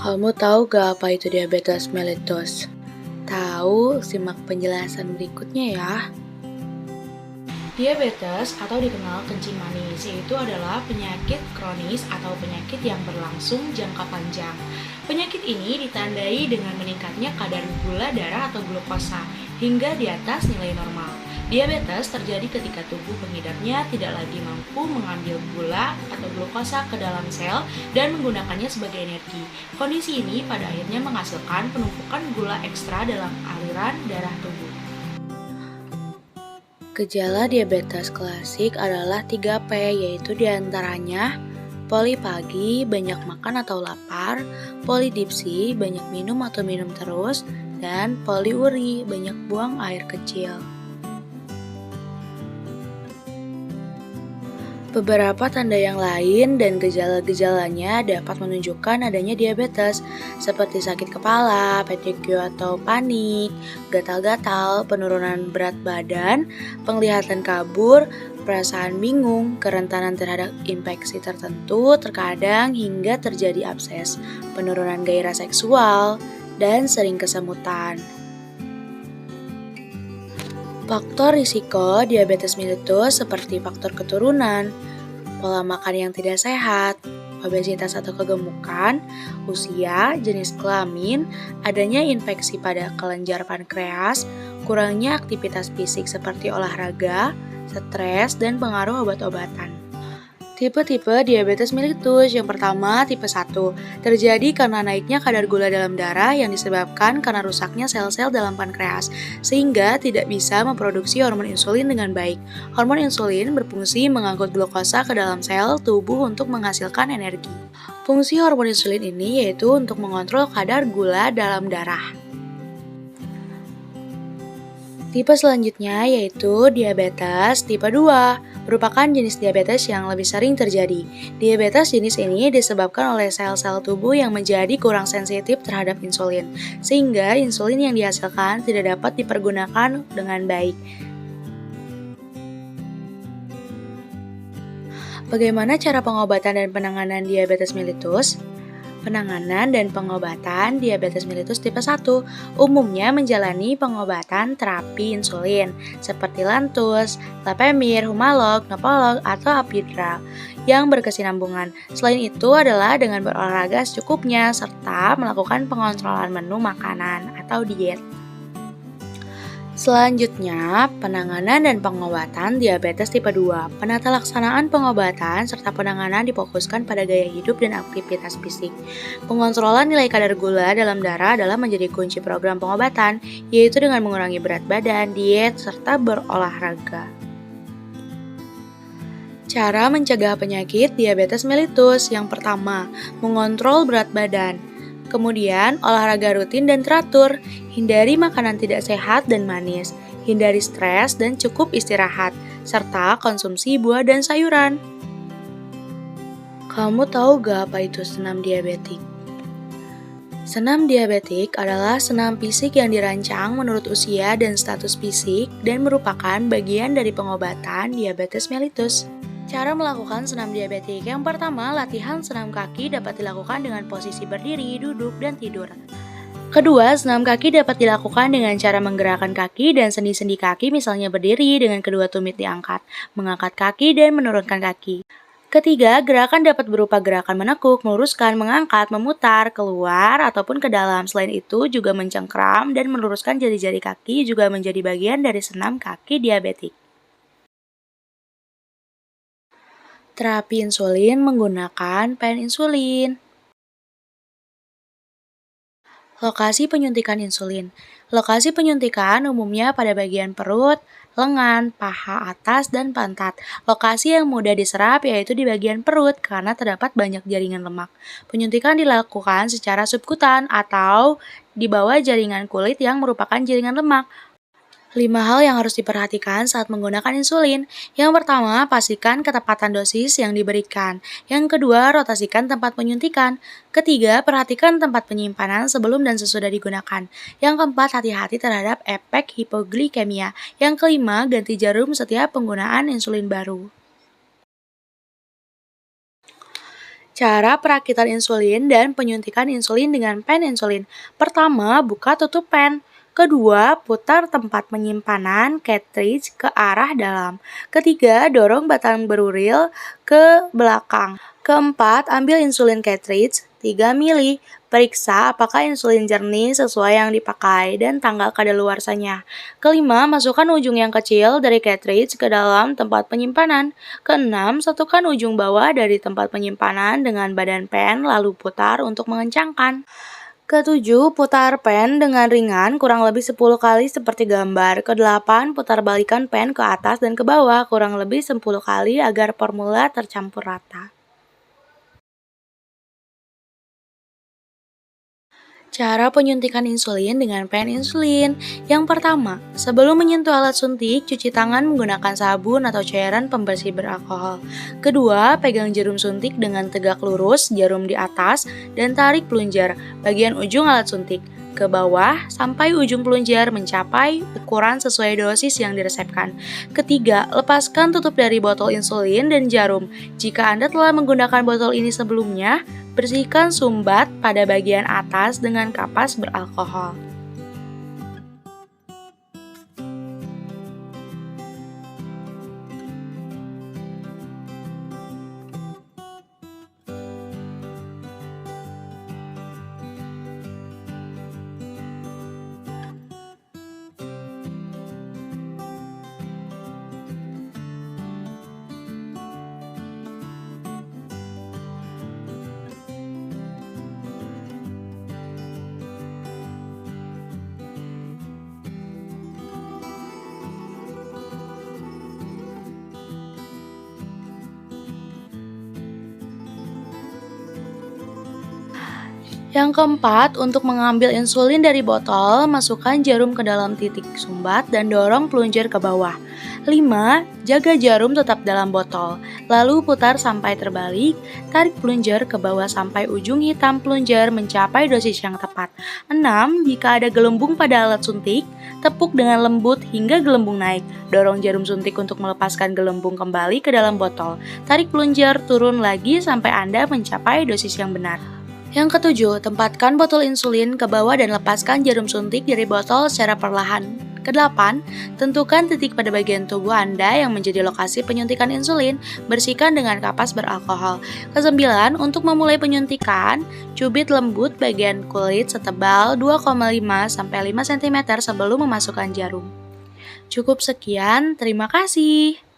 Kamu tahu gak apa itu diabetes mellitus? Tahu, simak penjelasan berikutnya ya. Diabetes atau dikenal kencing manis yaitu adalah penyakit kronis atau penyakit yang berlangsung jangka panjang. Penyakit ini ditandai dengan meningkatnya kadar gula darah atau glukosa hingga di atas nilai normal. Diabetes terjadi ketika tubuh pengidapnya tidak lagi mampu mengambil gula atau glukosa ke dalam sel dan menggunakannya sebagai energi. Kondisi ini pada akhirnya menghasilkan penumpukan gula ekstra dalam aliran darah tubuh. Gejala diabetes klasik adalah 3P, yaitu diantaranya polipagi, banyak makan atau lapar, polidipsi, banyak minum atau minum terus, dan poliuri, banyak buang air kecil. Beberapa tanda yang lain dan gejala-gejalanya dapat menunjukkan adanya diabetes, seperti sakit kepala, petikyu atau panik, gatal-gatal, penurunan berat badan, penglihatan kabur, perasaan bingung, kerentanan terhadap infeksi tertentu, terkadang hingga terjadi abses, penurunan gairah seksual, dan sering kesemutan. Faktor risiko diabetes mellitus seperti faktor keturunan, pola makan yang tidak sehat, obesitas atau kegemukan, usia, jenis kelamin, adanya infeksi pada kelenjar pankreas, kurangnya aktivitas fisik seperti olahraga, stres, dan pengaruh obat-obatan. Tipe-tipe diabetes mellitus yang pertama tipe 1 terjadi karena naiknya kadar gula dalam darah yang disebabkan karena rusaknya sel-sel dalam pankreas sehingga tidak bisa memproduksi hormon insulin dengan baik. Hormon insulin berfungsi mengangkut glukosa ke dalam sel tubuh untuk menghasilkan energi. Fungsi hormon insulin ini yaitu untuk mengontrol kadar gula dalam darah. Tipe selanjutnya yaitu diabetes tipe 2, merupakan jenis diabetes yang lebih sering terjadi. Diabetes jenis ini disebabkan oleh sel-sel tubuh yang menjadi kurang sensitif terhadap insulin, sehingga insulin yang dihasilkan tidak dapat dipergunakan dengan baik. Bagaimana cara pengobatan dan penanganan diabetes mellitus? Penanganan dan pengobatan diabetes mellitus tipe 1 umumnya menjalani pengobatan terapi insulin seperti Lantus, Lapemir, Humalog, Nepolog, atau Apidral yang berkesinambungan. Selain itu adalah dengan berolahraga secukupnya serta melakukan pengontrolan menu makanan atau diet. Selanjutnya, penanganan dan pengobatan diabetes tipe 2. Penata laksanaan pengobatan serta penanganan difokuskan pada gaya hidup dan aktivitas fisik. Pengontrolan nilai kadar gula dalam darah adalah menjadi kunci program pengobatan, yaitu dengan mengurangi berat badan, diet, serta berolahraga. Cara mencegah penyakit diabetes mellitus yang pertama, mengontrol berat badan. Kemudian, olahraga rutin dan teratur, hindari makanan tidak sehat dan manis, hindari stres dan cukup istirahat, serta konsumsi buah dan sayuran. Kamu tahu gak apa itu senam diabetik? Senam diabetik adalah senam fisik yang dirancang menurut usia dan status fisik dan merupakan bagian dari pengobatan diabetes mellitus. Cara melakukan senam diabetik yang pertama, latihan senam kaki dapat dilakukan dengan posisi berdiri, duduk, dan tidur. Kedua, senam kaki dapat dilakukan dengan cara menggerakkan kaki dan sendi-sendi kaki misalnya berdiri dengan kedua tumit diangkat, mengangkat kaki dan menurunkan kaki. Ketiga, gerakan dapat berupa gerakan menekuk, meluruskan, mengangkat, memutar, keluar, ataupun ke dalam. Selain itu, juga mencengkram dan meluruskan jari-jari kaki juga menjadi bagian dari senam kaki diabetik. Terapi insulin menggunakan pen insulin. Lokasi penyuntikan insulin. Lokasi penyuntikan umumnya pada bagian perut, lengan, paha atas, dan pantat. Lokasi yang mudah diserap yaitu di bagian perut karena terdapat banyak jaringan lemak. Penyuntikan dilakukan secara subkutan atau di bawah jaringan kulit yang merupakan jaringan lemak. 5 hal yang harus diperhatikan saat menggunakan insulin. Yang pertama, pastikan ketepatan dosis yang diberikan. Yang kedua, rotasikan tempat penyuntikan. Ketiga, perhatikan tempat penyimpanan sebelum dan sesudah digunakan. Yang keempat, hati-hati terhadap efek hipoglikemia. Yang kelima, ganti jarum setiap penggunaan insulin baru. Cara perakitan insulin dan penyuntikan insulin dengan pen insulin. Pertama, buka tutup pen. Kedua, putar tempat penyimpanan cartridge ke arah dalam. Ketiga, dorong batang beruril ke belakang. Keempat, ambil insulin cartridge 3 mili. Periksa apakah insulin jernih sesuai yang dipakai dan tanggal kadaluarsanya. Kelima, masukkan ujung yang kecil dari cartridge ke dalam tempat penyimpanan. Keenam, satukan ujung bawah dari tempat penyimpanan dengan badan pen lalu putar untuk mengencangkan. Ketujuh, putar pen dengan ringan kurang lebih 10 kali seperti gambar. Kedelapan, putar balikan pen ke atas dan ke bawah kurang lebih 10 kali agar formula tercampur rata. Cara penyuntikan insulin dengan pen insulin. Yang pertama, sebelum menyentuh alat suntik, cuci tangan menggunakan sabun atau cairan pembersih beralkohol. Kedua, pegang jarum suntik dengan tegak lurus, jarum di atas, dan tarik pelunjar bagian ujung alat suntik ke bawah sampai ujung pelunjar mencapai ukuran sesuai dosis yang diresepkan. Ketiga, lepaskan tutup dari botol insulin dan jarum. Jika Anda telah menggunakan botol ini sebelumnya, bersihkan sumbat pada bagian atas dengan kapas beralkohol. Yang keempat, untuk mengambil insulin dari botol, masukkan jarum ke dalam titik sumbat dan dorong pelunjar ke bawah. 5. Jaga jarum tetap dalam botol, lalu putar sampai terbalik, tarik pelunjar ke bawah sampai ujung hitam pelunjar mencapai dosis yang tepat. 6. Jika ada gelembung pada alat suntik, tepuk dengan lembut hingga gelembung naik. Dorong jarum suntik untuk melepaskan gelembung kembali ke dalam botol. Tarik pelunjar turun lagi sampai Anda mencapai dosis yang benar. Yang ketujuh, tempatkan botol insulin ke bawah dan lepaskan jarum suntik dari botol secara perlahan. Kedelapan, tentukan titik pada bagian tubuh Anda yang menjadi lokasi penyuntikan insulin, bersihkan dengan kapas beralkohol. Kesembilan, untuk memulai penyuntikan, cubit lembut bagian kulit setebal 2,5-5 cm sebelum memasukkan jarum. Cukup sekian, terima kasih.